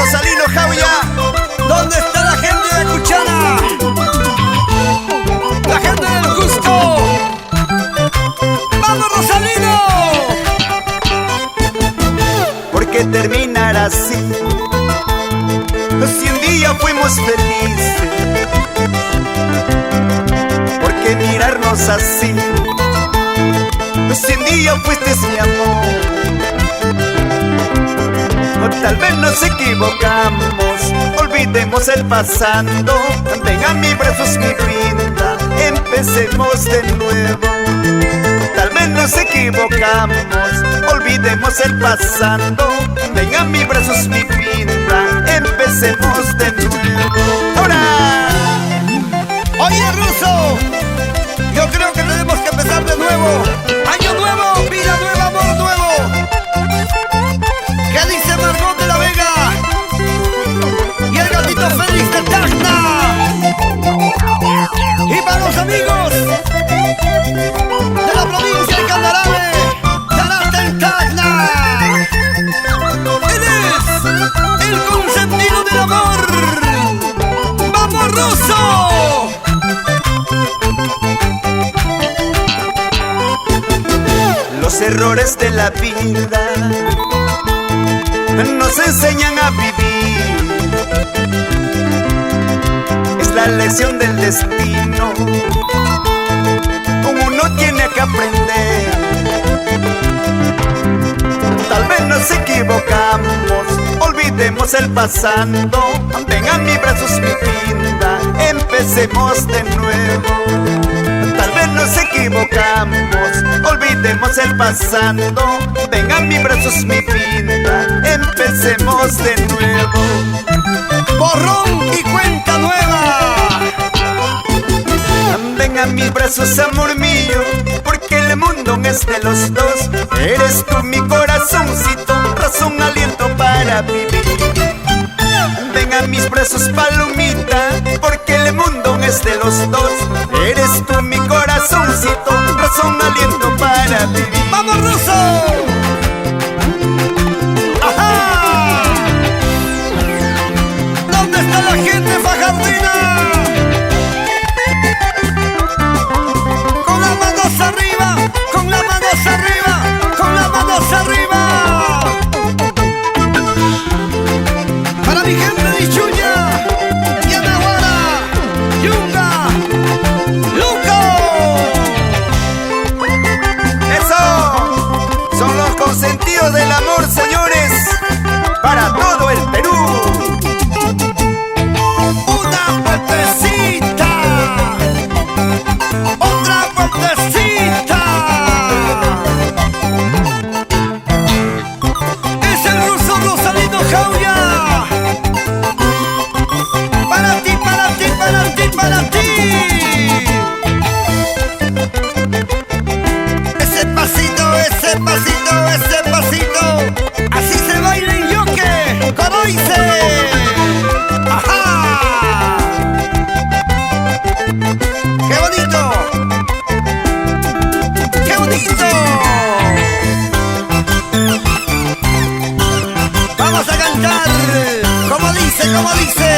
Rosalino Jauya. ¿Dónde está la gente de Cuchara? La gente del Cusco. ¡Vamos, Rosalino! ¿Por qué terminar así? Si un día fuimos felices, ¿por qué mirarnos así? Si un día fuiste mi amor, o tal vez nos equivocamos, olvidemos el pasado. Ven a mis brazos, mi vida, empecemos de nuevo. Tal vez nos equivocamos, olvidemos el pasado. Ven a mis brazos, mi vida, empecemos de nuevo. ¡Ahora! Oye, Ruso, yo creo que tenemos que empezar de nuevo. Año nuevo, vida nueva, amor nuevo. ¿Qué dice Margot de la Vega? Y el gatito Félix de Tacna. Y para los amigos de la provincia de Candarave, Tarata en Tacna. Él es el consentido del amor. ¡Vamos, Ruso! Los errores de la vida nos enseñan a vivir. Es la lección del destino, uno tiene que aprender. Tal vez nos equivocamos, olvidemos el pasado. Ven a mis brazos, mi vida, empecemos de nuevo. Tal vez nos equivocamos, olvidemos el pasado. Ven a mis brazos, mi vida, empecemos de nuevo. Borrón y cuenta nueva. Ven a mis brazos, amor mío, porque el mundo es de los dos. Eres tú mi corazoncito, razón, aliento para vivir. Ven a mis brazos, palomita, porque el mundo es de los dos. Eres tú mi corazoncito, razón, aliento para vivir. ¡Vamos, Ruso! ¡Ajá! ¿Dónde está la gente fajardina? Con las manos arriba, con las manos arriba, con las manos arriba. Para mi gente de Ichuya, Yanaguara, Yunga, Luco. Eso son los consentidos del amor, señores, para todo el Perú. Una vueltecita, otra vueltecita. Es el Ruso Rosalino Jauya. Para ti, para ti, para ti, para ti. Ese pasito, ese pasito, ese pasito. Así se baila en yoke, coroice. ¡Ajá! ¡Qué bonito! ¡Qué bonito! Vamos a cantar como dice, como dice.